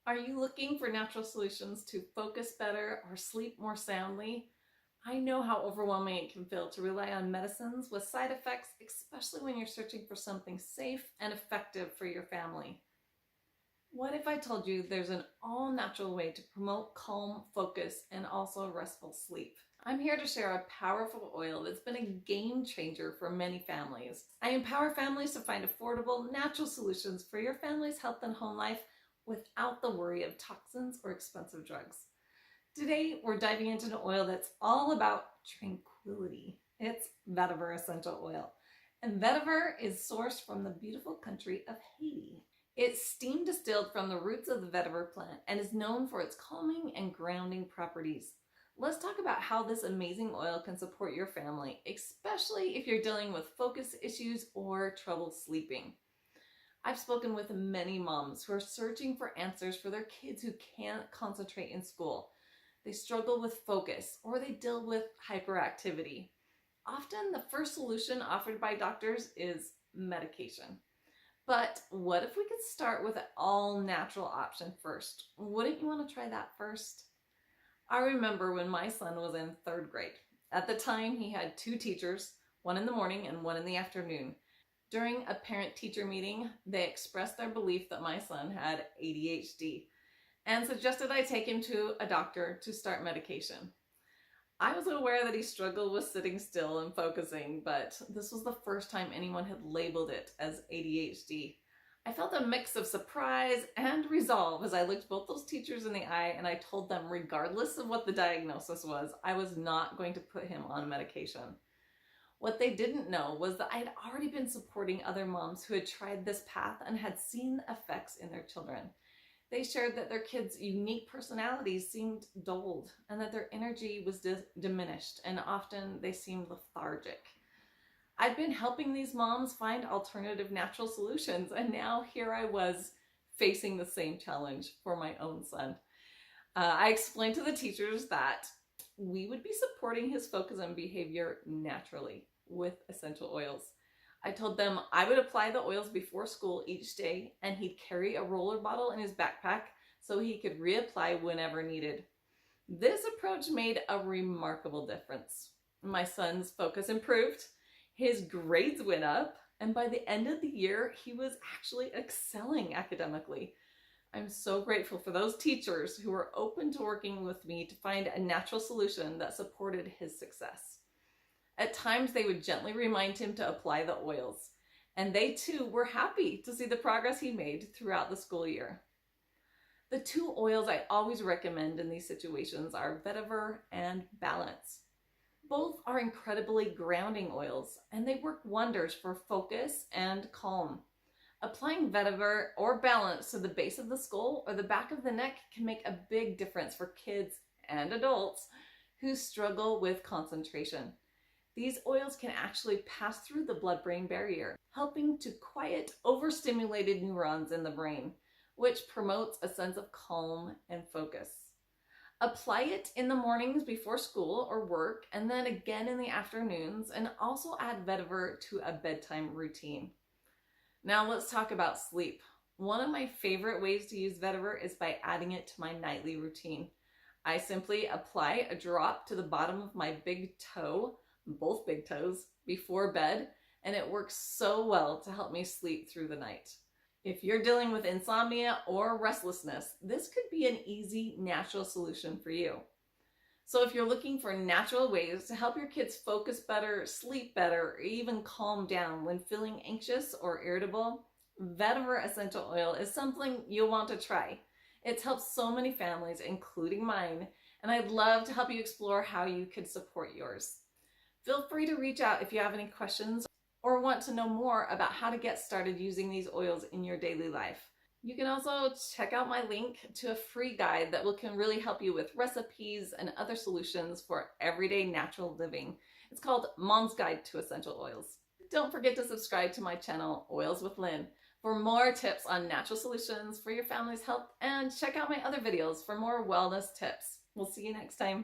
Are you looking for natural solutions to focus better or sleep more soundly? I know how overwhelming it can feel to rely on medicines with side effects, especially when you're searching for something safe and effective for your family. What if I told you there's an all-natural way to promote calm, focus, and also restful sleep? I'm here to share a powerful oil that's been a game changer for many families. I empower families to find affordable, natural solutions for your family's health and home life without the worry of toxins or expensive drugs. Today, we're diving into an oil that's all about tranquility. It's Vetiver Essential Oil. And vetiver is sourced from the beautiful country of Haiti. It's steam distilled from the roots of the vetiver plant and is known for its calming and grounding properties. Let's talk about how this amazing oil can support your family, especially if you're dealing with focus issues or trouble sleeping. I've spoken with many moms who are searching for answers for their kids who can't concentrate in school. They struggle with focus or they deal with hyperactivity. Often the first solution offered by doctors is medication. But what if we could start with an all-natural option first? Wouldn't you want to try that first? I remember when my son was in 3rd grade. At the time, he had 2 teachers, one in the morning and one in the afternoon. During a parent-teacher meeting, they expressed their belief that my son had ADHD and suggested I take him to a doctor to start medication. I was aware that he struggled with sitting still and focusing, but this was the first time anyone had labeled it as ADHD. I felt a mix of surprise and resolve as I looked both those teachers in the eye and I told them, regardless of what the diagnosis was, I was not going to put him on medication. What they didn't know was that I had already been supporting other moms who had tried this path and had seen the effects in their children. They shared that their kids' unique personalities seemed dulled and that their energy was diminished, and often they seemed lethargic. I'd been helping these moms find alternative natural solutions, and now here I was facing the same challenge for my own son. I explained to the teachers that we would be supporting his focus and behavior naturally with essential oils. I told them I would apply the oils before school each day and he'd carry a roller bottle in his backpack so he could reapply whenever needed. This approach made a remarkable difference. My son's focus improved, his grades went up, and by the end of the year, he was actually excelling academically. I'm so grateful for those teachers who were open to working with me to find a natural solution that supported his success. At times, they would gently remind him to apply the oils, and they too were happy to see the progress he made throughout the school year. The 2 oils I always recommend in these situations are Vetiver and Balance. Both are incredibly grounding oils, and they work wonders for focus and calm. Applying Vetiver or Balance to the base of the skull or the back of the neck can make a big difference for kids and adults who struggle with concentration. These oils can actually pass through the blood-brain barrier, helping to quiet overstimulated neurons in the brain, which promotes a sense of calm and focus. Apply it in the mornings before school or work, and then again in the afternoons, and also add Vetiver to a bedtime routine. Now let's talk about sleep. One of my favorite ways to use Vetiver is by adding it to my nightly routine. I simply apply a drop to the bottom of my big toe, both big toes, before bed, and it works so well to help me sleep through the night. If you're dealing with insomnia or restlessness, this could be an easy, natural solution for you. So if you're looking for natural ways to help your kids focus better, sleep better, or even calm down when feeling anxious or irritable, Vetiver Essential Oil is something you'll want to try. It's helped so many families, including mine, and I'd love to help you explore how you could support yours. Feel free to reach out if you have any questions or want to know more about how to get started using these oils in your daily life. You can also check out my link to a free guide that can really help you with recipes and other solutions for everyday natural living. It's called Mom's Guide to Essential Oils. Don't forget to subscribe to my channel, Oils with Lynn, for more tips on natural solutions for your family's health, and check out my other videos for more wellness tips. We'll see you next time.